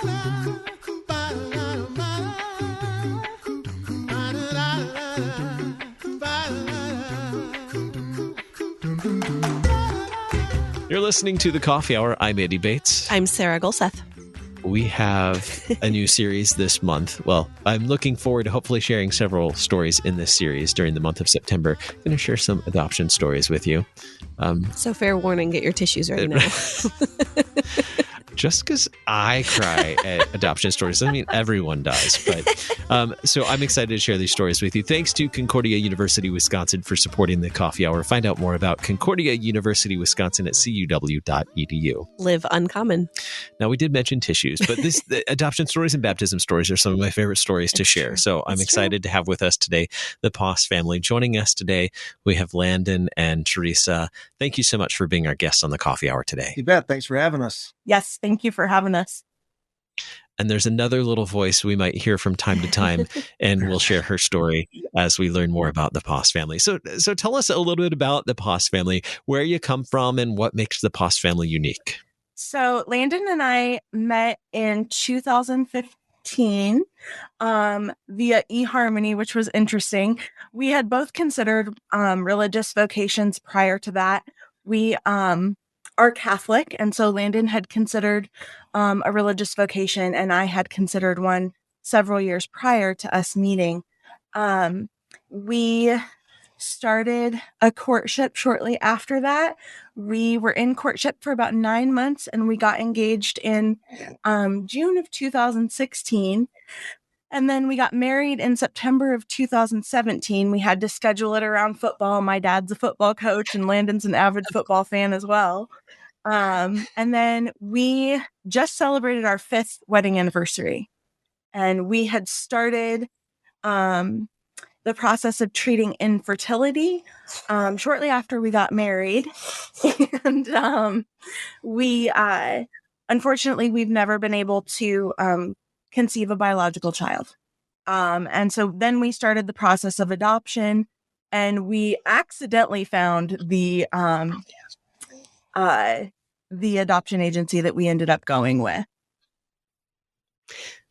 You're listening to The Coffee Hour. I'm Andy Bates. I'm Sarah Golseth. We have a new series this month. Well, I'm looking forward to hopefully sharing several stories in this series during the month of September. I'm going to share some adoption stories with you. So fair warning, get your tissues ready now. Just because I cry at adoption stories doesn't mean everyone does. But so I'm excited to share these stories with you. Thanks to Concordia University, Wisconsin for supporting the Coffee Hour. Find out more about Concordia University, Wisconsin at cuw.edu. Live uncommon. Now, we did mention tissues, but the adoption stories and baptism stories are some of my favorite stories to share. So I'm excited to have with us today the Poss family. Joining us today, we have Landon and Teresa. Thank you so much for being our guests on the Coffee Hour today. You bet. Thanks for having us. Yes, thank you for having us. And there's another little voice we might hear from time to time, and we'll share her story as we learn more about the Poss family. So tell us a little bit about the Poss family, where you come from, and what makes the Poss family unique. So Landon and I met in 2015 via eHarmony, which was interesting. We had both considered religious vocations prior to that. We are Catholic, and so Landon had considered a religious vocation, and I had considered one several years prior to us meeting. We started a courtship shortly after that. We were in courtship for about 9 months, and we got engaged in June of 2016. And then we got married in September of 2017. We had to schedule it around football. My dad's a football coach, and Landon's an avid football fan as well. And then we just celebrated our 5th wedding anniversary. And we had started the process of treating infertility shortly after we got married. And we unfortunately, we've never been able to conceive a biological child. And so then we started the process of adoption, and we accidentally found the adoption agency that we ended up going with.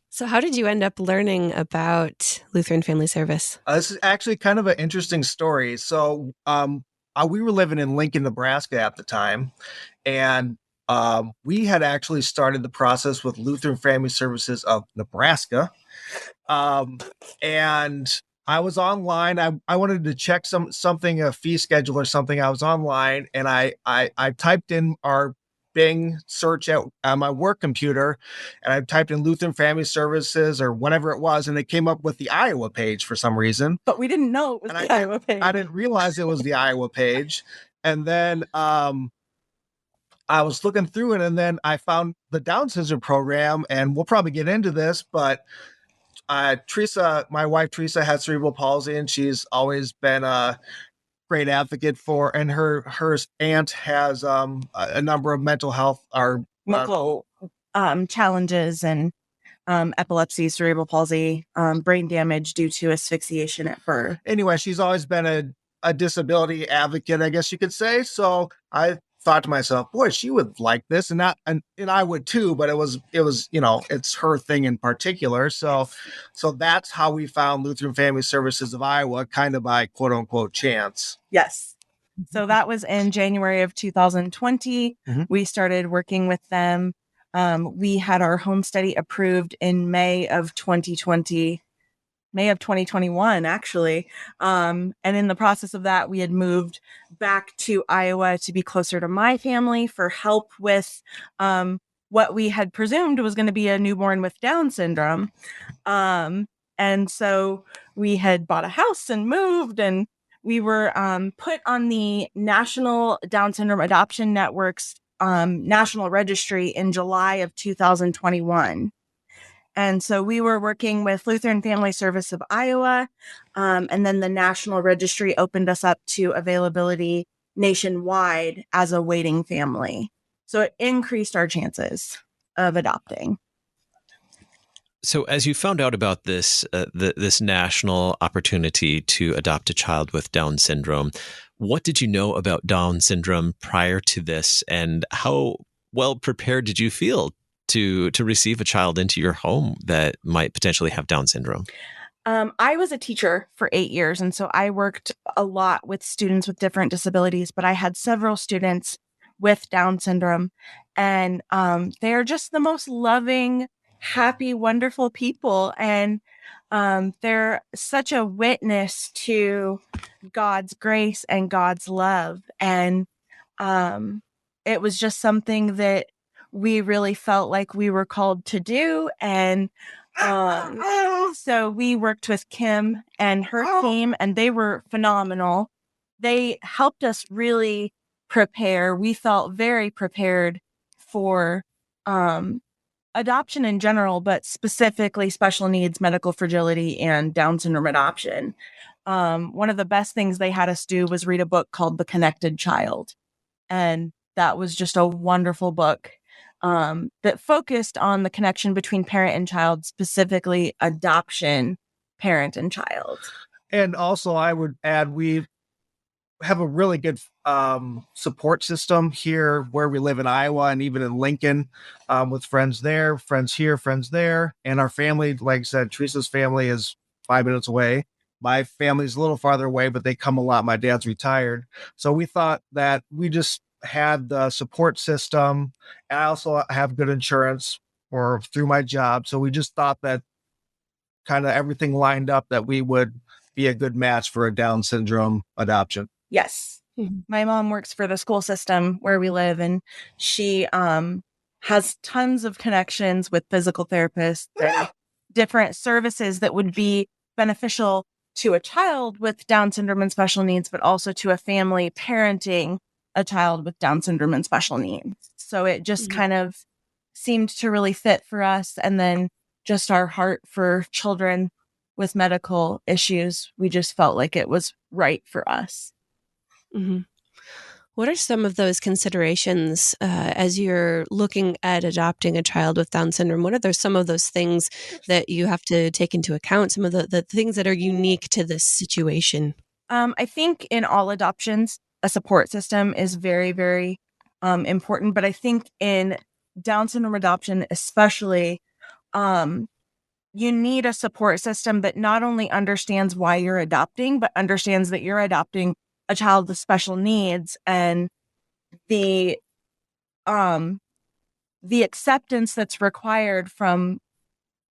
So how did you end up learning about Lutheran Family Service? This is actually kind of an interesting story. So we were living in Lincoln, Nebraska at the time, and we had actually started the process with Lutheran Family Services of Nebraska. And I was online. I wanted to check something, a fee schedule or something. I was online, and I typed in our Bing search on my work computer, and I typed in Lutheran Family Services or whatever it was, and it came up with the Iowa page for some reason. But we didn't know it was the Iowa page. I didn't realize it was the Iowa page. And then I was looking through it, and then I found the Down syndrome program, and we'll probably get into this, but Teresa, my wife Teresa, has cerebral palsy, and she's always been a great advocate for, and her aunt has a number of mental health or medical challenges and epilepsy, cerebral palsy, brain damage due to asphyxiation at birth. Anyway, she's always been a disability advocate, I guess you could say. So I thought to myself, boy, she would like this, and I would too, but it was, it's her thing in particular. So that's how we found Lutheran Family Services of Iowa, kind of by quote unquote chance. Yes. So that was in January of 2020. Mm-hmm. We started working with them. We had our home study approved in May of 2021, actually. And in the process of that, we had moved back to Iowa to be closer to my family for help with what we had presumed was going to be a newborn with Down syndrome. And so we had bought a house and moved, and we were put on the National Down Syndrome Adoption Network's national registry in July of 2021. And so we were working with Lutheran Family Service of Iowa, and then the national registry opened us up to availability nationwide as a waiting family. So it increased our chances of adopting. So as you found out about this this national opportunity to adopt a child with Down syndrome, what did you know about Down syndrome prior to this, and how well prepared did you feel to receive a child into your home that might potentially have Down syndrome? I was a teacher for 8 years, and so I worked a lot with students with different disabilities, but I had several students with Down syndrome, and they're just the most loving, happy, wonderful people, and they're such a witness to God's grace and God's love, and it was just something that we really felt like we were called to do, and so we worked with Kim and her team, and they were phenomenal. They helped us really prepare. We felt very prepared for adoption in general, but specifically special needs, medical fragility, and Down syndrome adoption. One of the best things they had us do was read a book called The Connected Child. And that was just a wonderful book that focused on the connection between parent and child, specifically adoption, parent and child. And also, I would add, we have a really good support system here where we live in Iowa and even in Lincoln, with friends there, friends here, friends there. And our family, like I said, Teresa's family is 5 minutes away. My family's a little farther away, but they come a lot. My dad's retired. So we thought that we just had the support system, and I also have good insurance or through my job. So we just thought that kind of everything lined up that we would be a good match for a Down syndrome adoption. Yes. My mom works for the school system where we live, and she has tons of connections with physical therapists and different services that would be beneficial to a child with Down syndrome and special needs, but also to a family parenting a child with Down syndrome and special needs. So it just kind of seemed to really fit for us. And then just our heart for children with medical issues, we just felt like it was right for us. Mm-hmm. What are some of those considerations as you're looking at adopting a child with Down syndrome? What are some of those things that you have to take into account? Some of the things that are unique to this situation? I think in all adoptions, a support system is very, very important. But I think in Down syndrome adoption, especially, you need a support system that not only understands why you're adopting, but understands that you're adopting a child with special needs, and the acceptance that's required from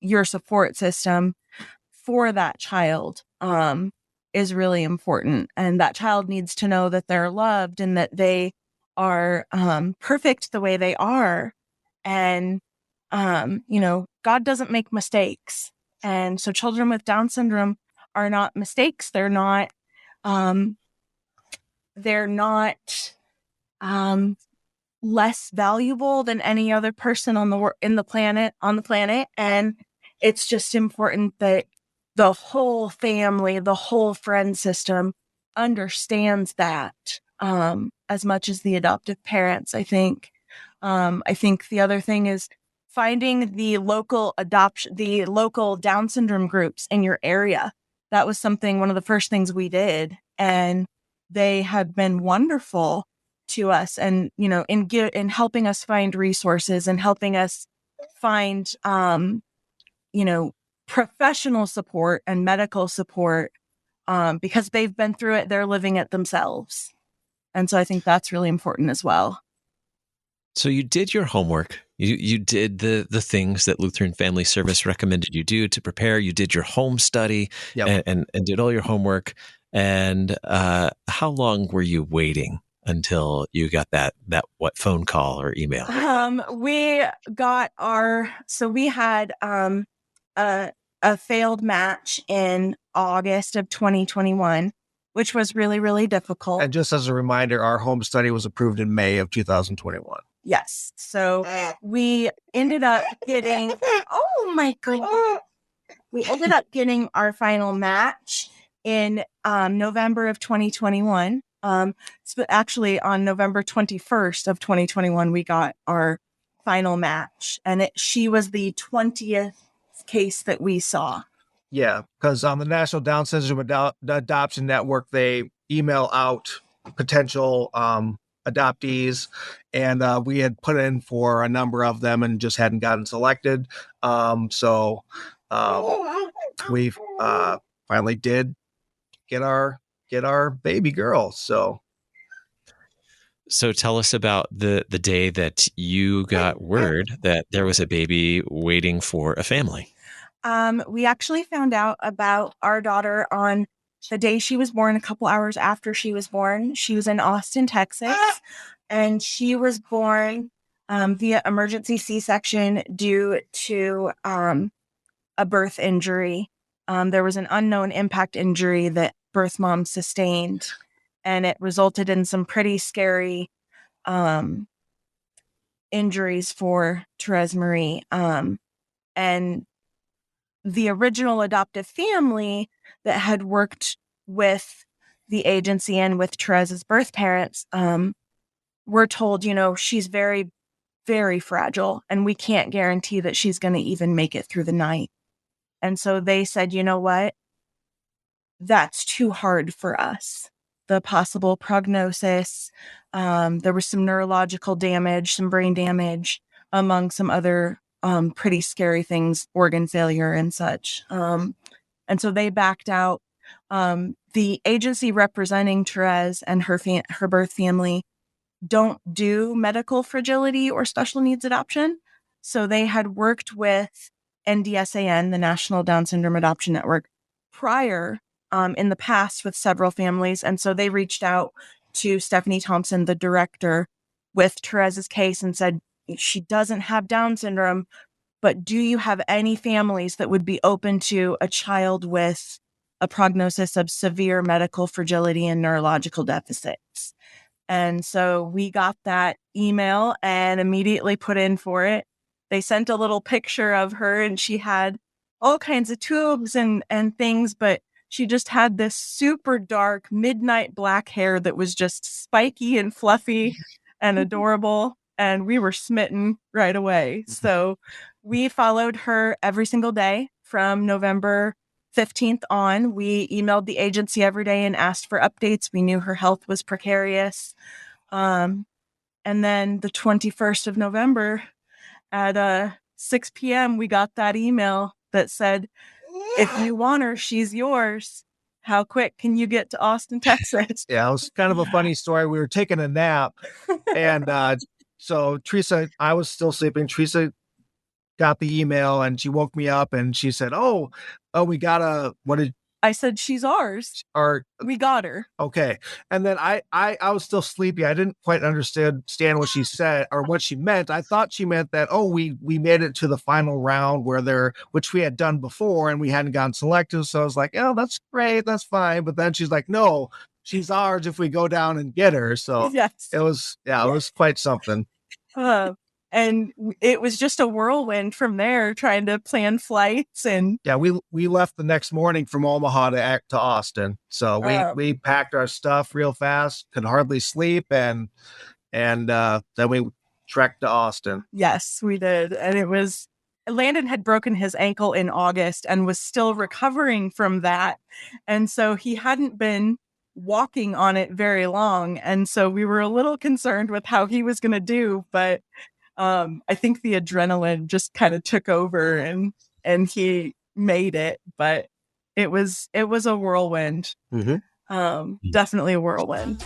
your support system for that child is really important. And that child needs to know that they're loved and that they are perfect the way they are. And, God doesn't make mistakes. And so children with Down syndrome are not mistakes. They're not less valuable than any other person on the planet. And it's just important that the whole family, the whole friend system understands that as much as the adoptive parents, I think. I think the other thing is finding the local Down syndrome groups in your area. That was one of the first things we did. And they had been wonderful to us, and in helping us find resources and helping us find professional support and medical support because they've been through it. They're living it themselves, and so I think that's really important as well. So you did your homework. You did the things that Lutheran Family Service recommended you do to prepare. You did your home study. Yep. and did all your homework. And how long were you waiting until you got that phone call or email? We had a failed match in August of 2021, which was really, really difficult. And just as a reminder, our home study was approved in May of 2021. Yes. So we ended up getting, oh my goodness. We ended up getting our final match in November of 2021. Actually, on November 21st of 2021, we got our final match. And she was the 20th case that we saw. Yeah, because on the National Down Syndrome Adoption Network, they email out potential adoptees, and we had put in for a number of them and just hadn't gotten selected. So we finally did get our baby girl. So tell us about the day that you got word that there was a baby waiting for a family. We actually found out about our daughter on the day she was born, a couple hours after she was born. She was in Austin, Texas, and she was born via emergency C-section due to a birth injury. There was an unknown impact injury that birth mom sustained, and it resulted in some pretty scary injuries for Thérèse-Marie. And the original adoptive family that had worked with the agency and with Theresa's birth parents were told, she's very, very fragile, and we can't guarantee that she's going to even make it through the night. And so they said, you know what? That's too hard for us. The possible prognosis, there was some neurological damage, some brain damage, among some other pretty scary things, organ failure and such. And so they backed out. The agency representing Thérèse and her birth family don't do medical fragility or special needs adoption. So they had worked with NDSAN, the National Down Syndrome Adoption Network, prior in the past with several families. And so they reached out to Stephanie Thompson, the director, with Theresa's case and said, she doesn't have Down syndrome, but do you have any families that would be open to a child with a prognosis of severe medical fragility and neurological deficits? And so we got that email and immediately put in for it. They sent a little picture of her, and she had all kinds of tubes and things, but she just had this super dark midnight black hair that was just spiky and fluffy and adorable. And we were smitten right away. So we followed her every single day from November 15th on. We emailed the agency every day and asked for updates. We knew her health was precarious. And then the 21st of November at 6 p.m., we got that email that said, if you want her, she's yours. How quick can you get to Austin, Texas? Yeah, it was kind of a funny story. We were taking a nap, and so Teresa, I was still sleeping. Teresa got the email, and she woke me up, and she said, "Oh, we got I said, she's ours. We got her." Okay. And then I was still sleepy. I didn't quite understand what she said or what she meant. I thought she meant that, we made it to the final round which we had done before and we hadn't gotten selected. So I was like, oh, that's great. That's fine. But then she's like, no, she's ours if we go down and get her. So yes. It was quite something. And it was just a whirlwind from there, trying to plan flights. And yeah, we left the next morning from Omaha to Austin. So we packed our stuff real fast, could hardly sleep, and then we trekked to Austin. Yes, we did. And Landon had broken his ankle in August and was still recovering from that. And so he hadn't been walking on it very long. And so we were a little concerned with how he was going to do, but I think the adrenaline just kind of took over and he made it, but it was a whirlwind. Mm-hmm. Definitely a whirlwind.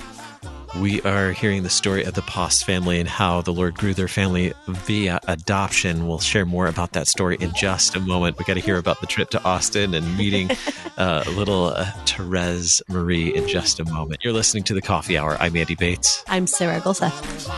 We are hearing the story of the Poss family and how the Lord grew their family via adoption. We'll share more about that story in just a moment. We got to hear about the trip to Austin and meeting little Thérèse-Marie in just a moment. You're listening to The Coffee Hour. I'm Andy Bates. I'm Sarah Gulseth.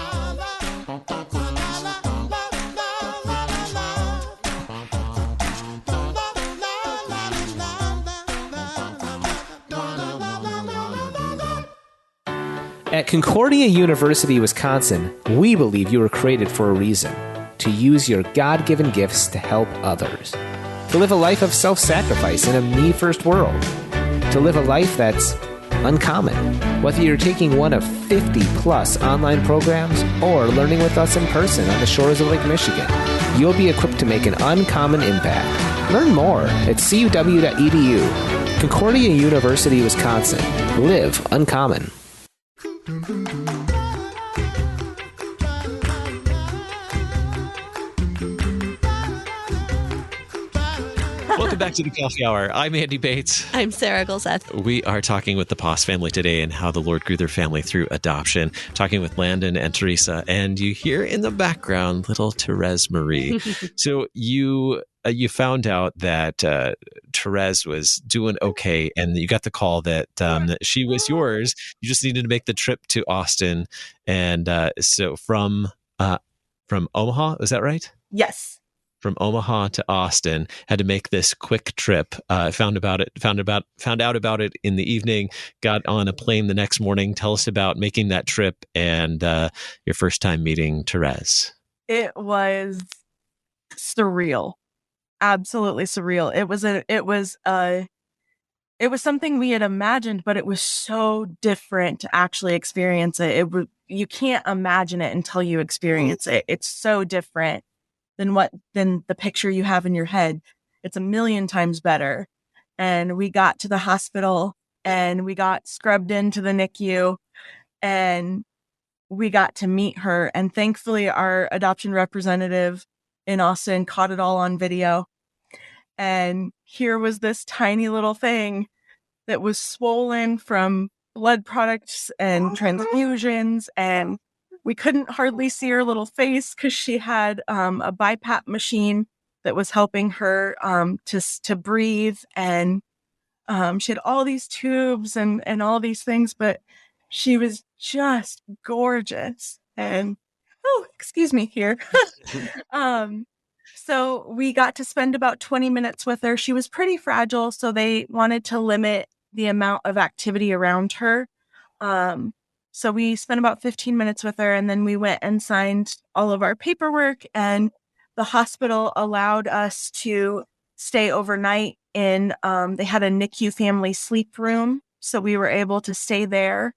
At Concordia University, Wisconsin, we believe you were created for a reason, to use your God-given gifts to help others, to live a life of self-sacrifice in a me-first world, to live a life that's uncommon. Whether you're taking one of 50-plus online programs or learning with us in person on the shores of Lake Michigan, you'll be equipped to make an uncommon impact. Learn more at cuw.edu. Concordia University, Wisconsin. Live uncommon. Welcome back to the Coffee Hour. I'm Andy Bates. I'm Sarah Golseth. We are talking with the Poss family today and how the Lord grew their family through adoption. Talking with Landon and Teresa, and you hear in the background little Thérèse-Marie. So you found out that Therese was doing okay, and you got the call that she was yours. You just needed to make the trip to Austin, and so from Omaha, is that right? Yes. From Omaha to Austin, had to make this quick trip. Found out about it in the evening. Got on a plane the next morning. Tell us about making that trip and your first time meeting Therese. It was surreal, absolutely surreal. It was something we had imagined, but it was so different to actually experience it. You can't imagine it until you experience it. It's so different than the picture you have in your head. It's a million times better. And we got to the hospital and we got scrubbed into the NICU and we got to meet her. And thankfully our adoption representative in Austin caught it all on video. And here was this tiny little thing that was swollen from blood products and transfusions, and we couldn't hardly see her little face because she had a BiPAP machine that was helping her to breathe, and she had all these tubes and all these things, but she was just gorgeous. And excuse me here. So we got to spend about 20 minutes with her. She was pretty fragile, so they wanted to limit the amount of activity around her. So we spent about 15 minutes with her, and then we went and signed all of our paperwork, and the hospital allowed us to stay overnight in, they had a NICU family sleep room, so we were able to stay there.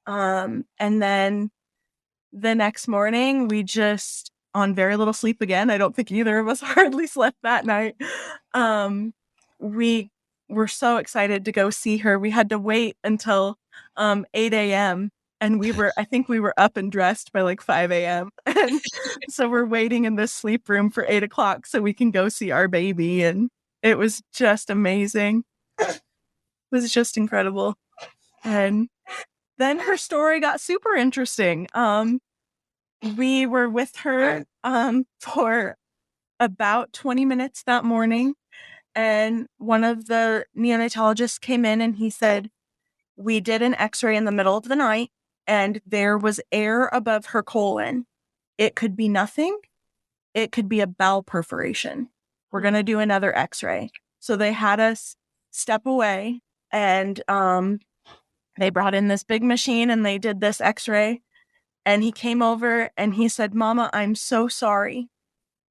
And then the next morning, we just, on very little sleep again, I don't think either of us hardly slept that night. We were so excited to go see her. We had to wait until 8 a.m. and I think we were up and dressed by like 5 a.m. And so we're waiting in this sleep room for 8 o'clock so we can go see our baby. And it was just amazing. It was just incredible. And then her story got super interesting. We were with her for about 20 minutes that morning. And one of the neonatologists came in and he said, we did an x-ray in the middle of the night and there was air above her colon. It could be nothing. It could be a bowel perforation. We're going to do another x-ray. So they had us step away and they brought in this big machine and they did this x-ray. And he came over and he said, Mama, I'm so sorry,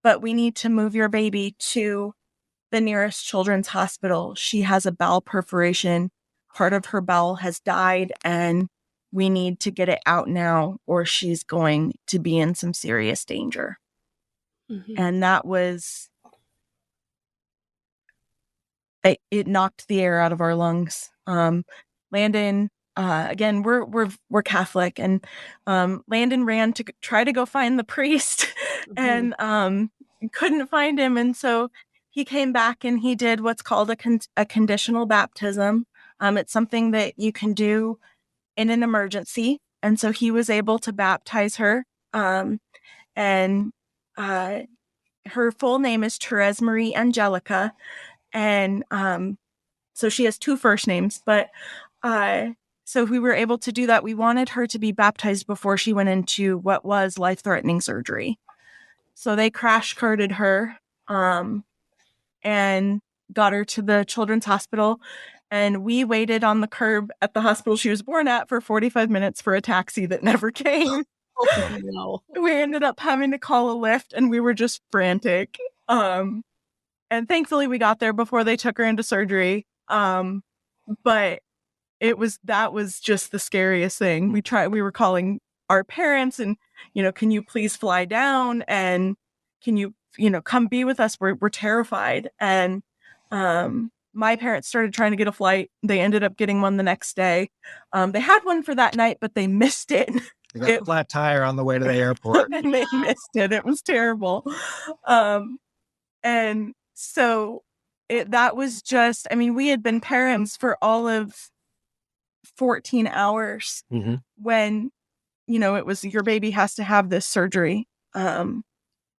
but we need to move your baby to the nearest children's hospital. She has a bowel perforation. Part of her bowel has died and we need to get it out now or she's going to be in some serious danger. Mm-hmm. And that was, it knocked the air out of our lungs. Landon, again, we're Catholic, and Landon ran to try to go find the priest mm-hmm. and couldn't find him. And so he came back and he did what's called a conditional baptism. It's something that you can do in an emergency. And so he was able to baptize her. And her full name is Thérèse-Marie Angelica. And so she has two first names, but so we were able to do that. We wanted her to be baptized before she went into what was life-threatening surgery. So they crash carted her and got her to the children's hospital. And we waited on the curb at the hospital she was born at for 45 minutes for a taxi that never came. Oh, no. We ended up having to call a Lyft and we were just frantic. And thankfully we got there before they took her into surgery. But that was just the scariest thing. We were calling our parents and, can you please fly down and can you, come be with us? We're terrified. And, my parents started trying to get a flight. They ended up getting one the next day. They had one for that night, but they missed it. They got a flat tire on the way to the airport. And they missed it. It was terrible. And so that was just, I mean, we had been parents for all of 14 hours when, it was your baby has to have this surgery.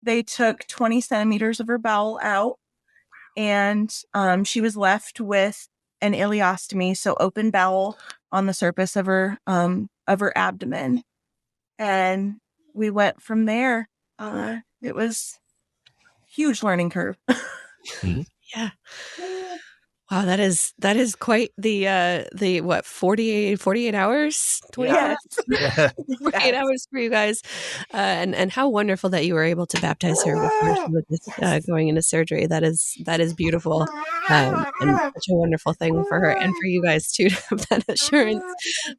They took 20 centimeters of her bowel out, and she was left with an ileostomy, so open bowel on the surface of her abdomen. And we went from there. It was huge learning curve. Yeah. Wow, that is quite the what, 48 hours, 20 Yes. hours, 48 hours for you guys, and how wonderful that you were able to baptize her before she was going into surgery. That is beautiful, and such a wonderful thing for her and for you guys too, to have that assurance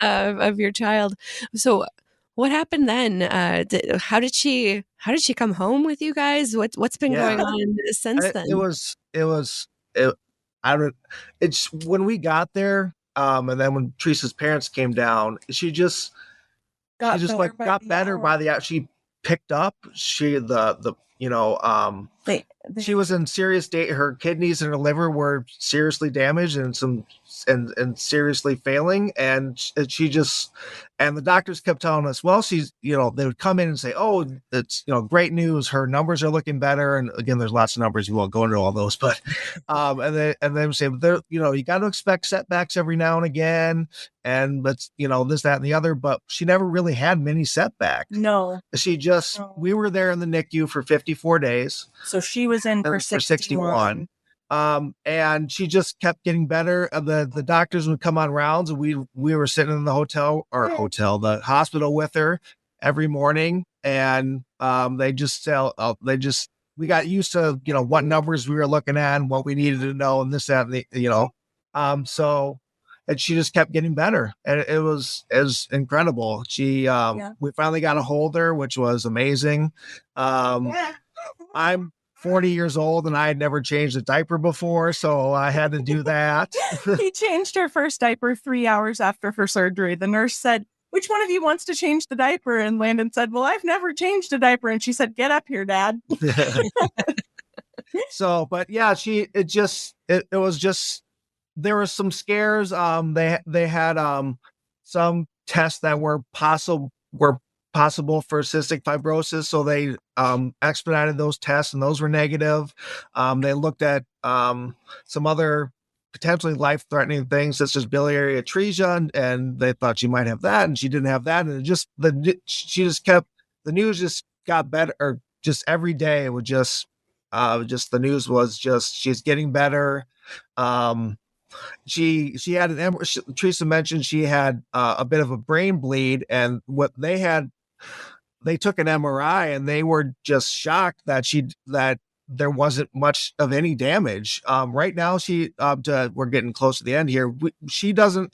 of your child. So, what happened then? How did she come home with you guys? What's been going on since then? It's when we got there, and then when Teresa's parents came down, she just got better by the hour. She picked up. She was in serious her kidneys and her liver were seriously damaged and seriously failing, and she just, and the doctors kept telling us, well, she's, they would come in and say, oh, it's, great news, her numbers are looking better, and again, there's lots of numbers, you won't go into all those, but and then say, you got to expect setbacks every now and again, and let's, this, that, and the other, but she never really had many setbacks. No, we were there in the NICU for 54 days, so she was in for 61. And she just kept getting better. The doctors would come on rounds, and we were sitting in the the hospital with her every morning. And we got used to, what numbers we were looking at and what we needed to know, and this, that, and and she just kept getting better, and it was incredible. We finally got a hold her, which was amazing. I'm 40 years old, and I had never changed a diaper before, so I had to do that. He changed her first diaper 3 hours after her surgery. The nurse said, which one of you wants to change the diaper? And Landon said, well, I've never changed a diaper. And she said, get up here, Dad. So, but yeah, it was just, there were some scares. They had some tests that were possible for cystic fibrosis, so they expedited those tests, and those were negative. They looked at some other potentially life-threatening things, such as biliary atresia, and they thought she might have that, and she didn't have that, and the news just got better, or just every day it would just the news was just, she's getting better. She had Teresa mentioned she had a bit of a brain bleed, and what they took an MRI, and they were just shocked that there wasn't much of any damage. Right now, we're getting close to the end here. She doesn't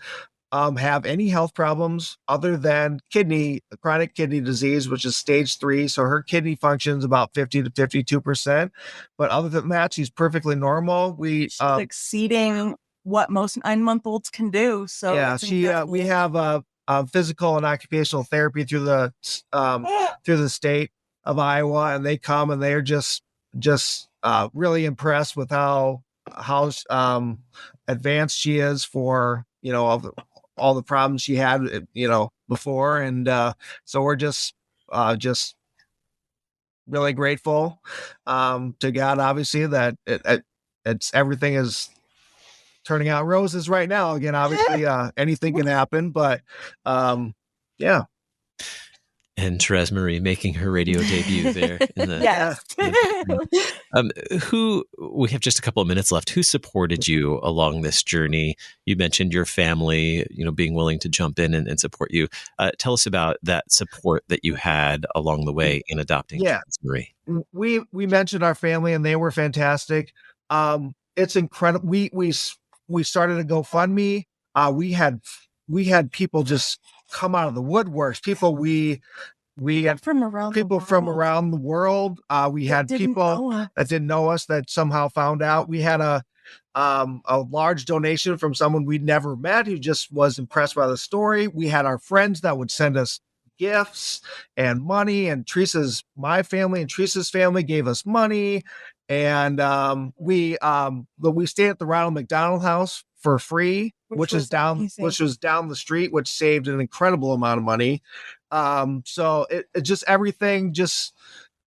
have any health problems other than chronic kidney disease, which is stage 3. So her kidney functions about 50 to 52%. But other than that, she's perfectly normal. She's exceeding what most 9-month-olds can do. So yeah, we have physical and occupational therapy through the state of Iowa, and they come, and they're just really impressed with how advanced she is for all the problems she had before, and so we're just really grateful to God, obviously, that it's everything is turning out roses right now. Again, obviously, anything can happen, but yeah. And Thérèse-Marie making her radio debut there. Yes. We have just a couple of minutes left. Who supported you along this journey? You mentioned your family, being willing to jump in and support you. Tell us about that support that you had along the way in adopting Thérèse-Marie. We mentioned our family, and they were fantastic. It's incredible. We started a GoFundMe. We had people just come out of the woodworks. We had from around the world. We had people that didn't know us that somehow found out. We had a large donation from someone we'd never met who just was impressed by the story. We had our friends that would send us gifts and money, and my family and Teresa's family gave us money. And we stayed at the Ronald McDonald House for free, which was down the street, which saved an incredible amount of money. So it just everything just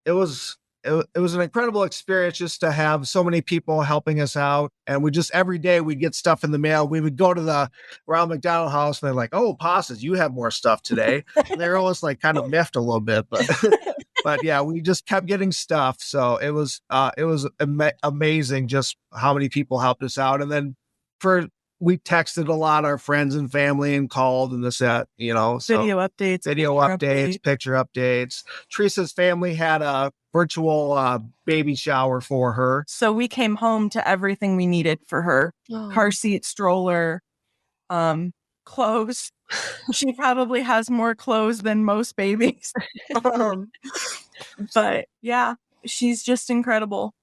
it was an incredible experience just to have so many people helping us out. And we just every day we'd get stuff in the mail. We would go to the Ronald McDonald House and they're like, "Oh, Posses, you have more stuff today." And they're always like kind of miffed a little bit, but but yeah, we just kept getting stuff. So it was amazing just how many people helped us out. And then we texted a lot of our friends and family and called and so video updates, picture updates. Teresa's family had a virtual baby shower for her. So we came home to everything we needed for her. Car seat, stroller, clothes. She probably has more clothes than most babies. But yeah, she's just incredible.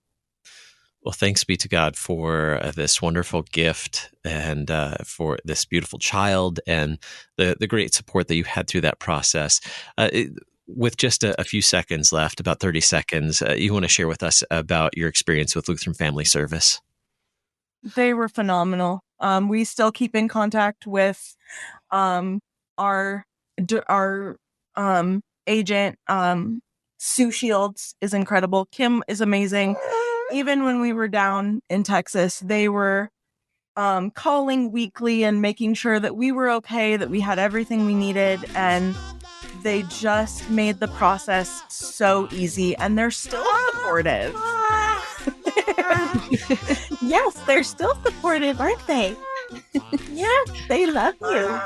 Well, thanks be to God for this wonderful gift and for this beautiful child and the great support that you had through that process. With just a few seconds left, about 30 seconds, you want to share with us about your experience with Lutheran Family Service? They were phenomenal. We still keep in contact with our agent. Sue Shields is incredible. Kim is amazing. Even when we were down in Texas, they were calling weekly and making sure that we were okay, that we had everything we needed. And they just made the process so easy. And they're still supportive. Yes, they're still supportive, aren't they? Yes, they love you.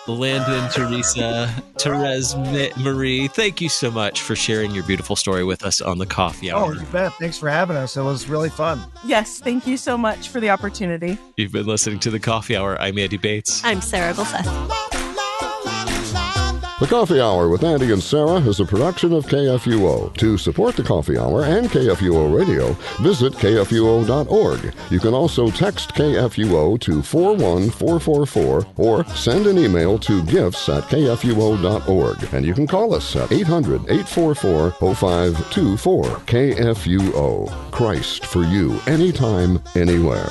Landon, Teresa, Thérèse-Marie, thank you so much for sharing your beautiful story with us on the Coffee Hour. Oh, you bet. Thanks for having us. It was really fun. Yes, thank you so much for the opportunity. You've been listening to the Coffee Hour. I'm Andy Bates. I'm Sarah Gulseth. The Coffee Hour with Andy and Sarah is a production of KFUO. To support the Coffee Hour and KFUO Radio, visit KFUO.org. You can also text KFUO to 41444 or send an email to gifts@KFUO.org. And you can call us at 800-844-0524. KFUO. Christ for you, anytime, anywhere.